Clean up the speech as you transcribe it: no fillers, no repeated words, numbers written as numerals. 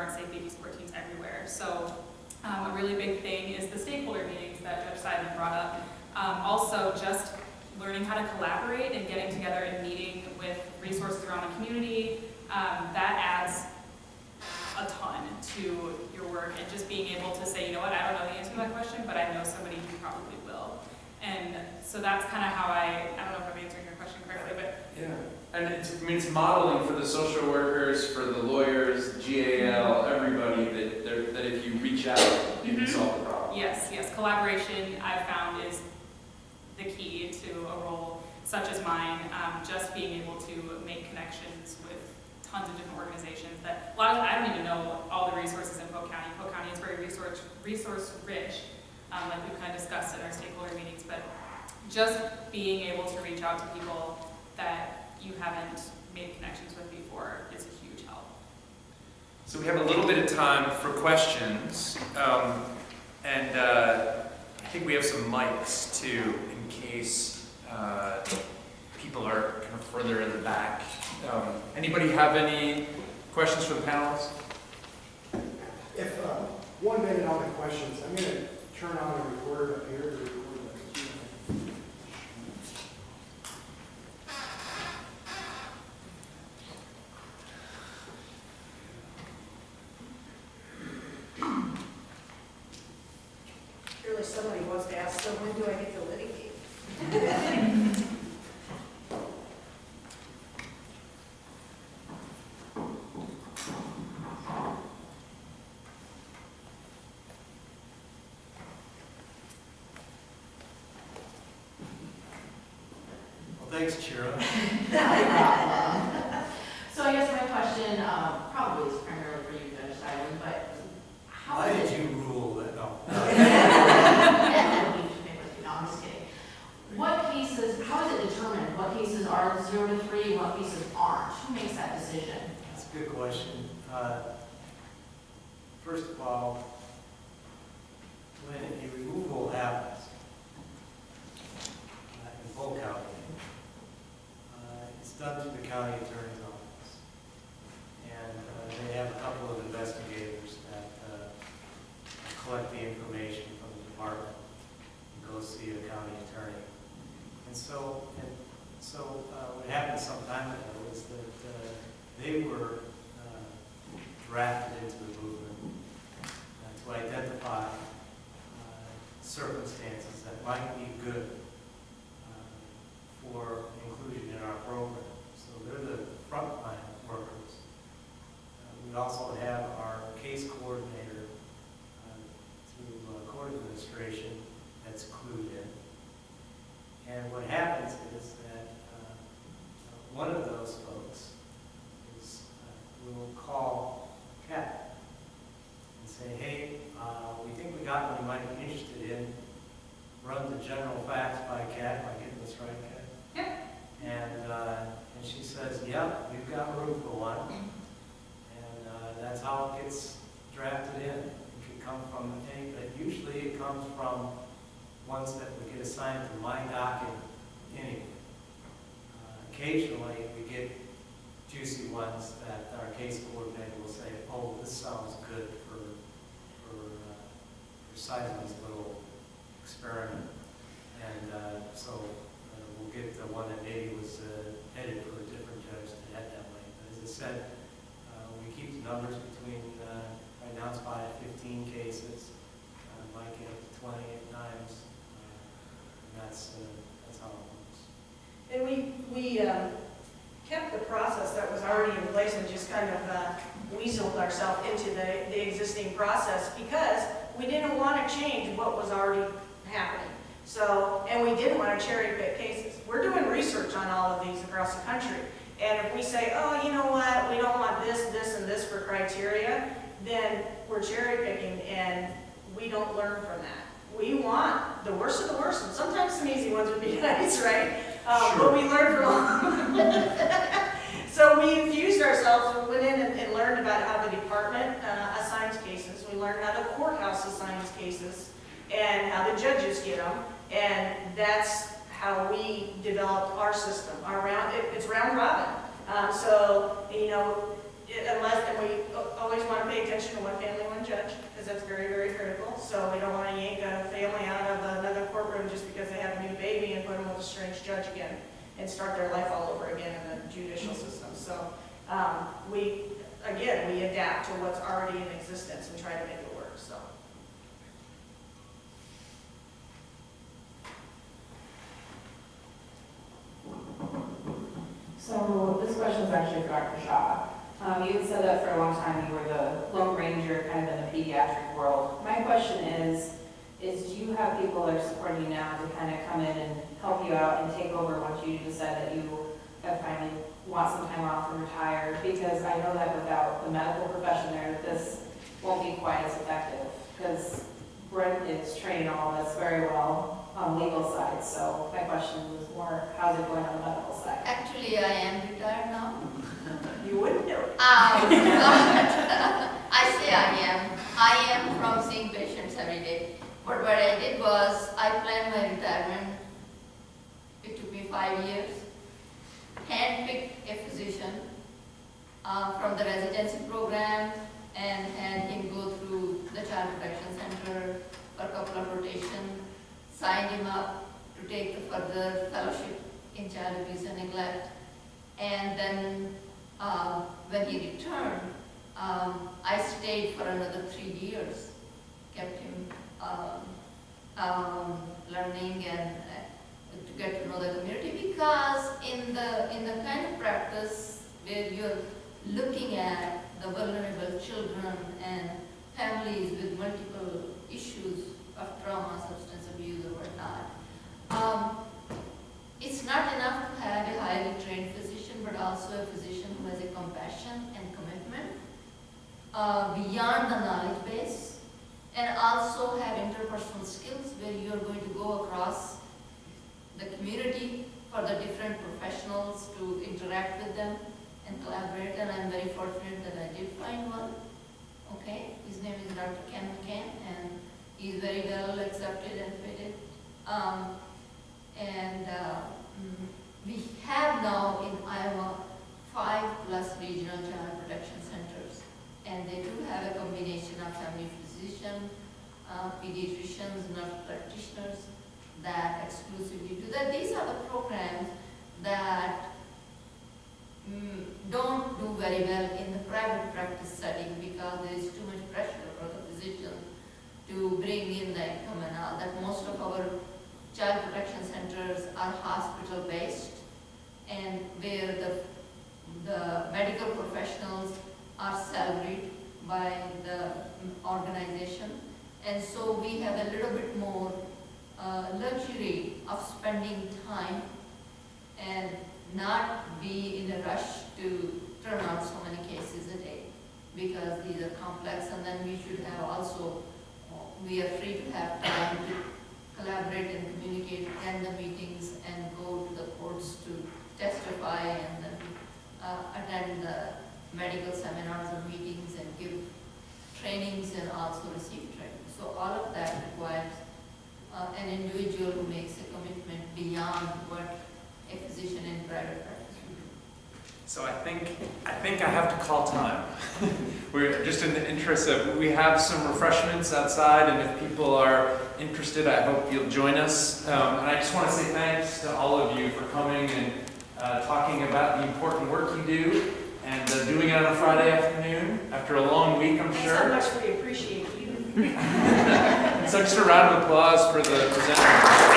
aren't safe baby support teams everywhere. So a really big thing is the stakeholder meetings that Judge Seidman brought up. Also, just learning how to collaborate and getting together and meeting with resources around the community, that adds a ton to your work, and just being able to say, you know what, I don't know the answer to that question, but I know somebody who probably will. And so that's kind of how I don't know if I'm answering your question correctly, but. Yeah, and it's modeling for the social workers, for the lawyers, GAL, everybody, that if you reach out, you can solve the problem. Yes, collaboration I've found is the key to a role such as mine, just being able to make connections with tons of different organizations that a lot of, I don't even know all the resources in Polk County. Polk County is very resource rich, like we've kind of discussed in our stakeholder meetings, but just being able to reach out to people that you haven't made connections with before is a huge help. So we have a little bit of time for questions, and I think we have some mics too, in case people are kind of further in the back. Anybody have any questions for the panelists? If 1 minute on the questions, I'm going to turn on the recorder up here to record the Q&A. Surely somebody wants to ask, so when do I get to litigate? Thanks, Chira. So I guess my question probably is primarily for you, Judge Seidman, but how Why is did it? you rule that? No. No, I'm just kidding. What cases, how is it determined? What cases are 0 to 3, what cases aren't? Who makes that decision? That's a good question. First of all, when a removal happens in Polk County, it's done through the county attorney's office. And they have a couple of investigators that collect the information from the department and go see a county attorney. And so what happened some time ago is that they were drafted into the movement to identify circumstances that might be good for inclusion in our program. So they're the frontline workers. We also have our case coordinator through court administration that's clued in. And what happens is that one of those folks will call Kat and say, hey, we think we got one you might be interested in. Run the general facts by Kat. Am I getting this right, Kat? Yep. And she says, yep, we've got room for one. And that's how it gets drafted in. It could come from any, but usually it comes from ones that we get assigned to my docket anyway. Occasionally we get juicy ones that our case coordinator will say, oh, this sounds good for Simon's little experiment. And so we'll get the one that maybe was headed for a different judge to head that way. But as I said, we keep the numbers between, right now it's 15 cases. Might get up to 20 at times. And that's how it works. And we kept the process that was already in place and just kind of weaseled ourselves into the existing process because we didn't want to change what was already happening. So, and we didn't want to cherry pick cases. We're doing research on all of these across the country. And if we say, oh, you know what, we don't want this, this, and this for criteria, then we're cherry picking and we don't learn from that. We want the worst of the worst, and sometimes some easy ones would be nice, right? Sure. But we learn from all. So we infused ourselves, we went in and learned about how the department assigns cases. We learned how the courthouse assigns cases and how the judges get them. And that's how we developed our system. It's round robin. So, you know, and we always want to pay pay attention to one family, one judge, because that's very, very critical. So we don't want to yank a family out of another courtroom just because they have a new baby and put them with a strange judge again and start their life all over again in the judicial system. So we adapt to what's already in existence and try to make it work, so. So this question is actually for Dr. Shaw. You had said that for a long time you were the lone ranger kind of in the pediatric world. My question is do you have people that are supporting you now to kind of come in and help you out and take over once you decide that you have finally want some time off and retire? Because I know that without the medical profession there, that this won't be quite as effective, because Brent is trained all this very well on the legal side. So my question was more, how's it going on the medical side? Actually, I am retired now. You wouldn't know it. I say I am from seeing patients every day. But what I did was, I planned my retirement. It took me 5 years. Handpicked a physician from the residency program and had him go through the Child Protection Center for a couple of rotations, signed him up to take the further fellowship in child abuse and neglect. And then when he returned, I stayed for another 3 years, kept him learning and to get to know the community, because in the kind of practice where you're looking at the vulnerable children and families with multiple issues of trauma, substance abuse or whatnot, it's not enough to have a highly trained physician, but also a physician who has a compassion and commitment beyond the knowledge base, and also have interpersonal skills where you're going to go across the community for the different professionals to interact with them and collaborate. And I'm very fortunate that I did find one. Okay, his name is Dr. Ken McCann, and he's very well accepted and fitted. We have now in Iowa 5+ regional child protection centers, and they do have a combination of family physician, pediatricians, nurse practitioners that exclusively do that. These are the programs that don't do very well in the private practice setting because there is too much pressure for the physician to bring in the income and all that. Most of our child protection centers are hospital-based, and where the medical professionals are salaried by the organization. And so we have a little bit more luxury of spending time and not be in a rush to turn out so many cases a day, because these are complex. And then we should have also, we are free to have time to collaborate and communicate, attend the meetings and go to the courts to testify, and then attend the medical seminars or meetings and give trainings and also receive training. So all of that requires an individual who makes a commitment beyond what a physician in private practice would do. So I think I have to call time. We're just in the interest of, we have some refreshments outside, and if people are interested, I hope you'll join us. And I just want to say thanks to all of you for coming and talking about the important work you do, and doing it on a Friday afternoon after a long week, I'm sure. That's how much we appreciate you. So just a round of applause for the presenters.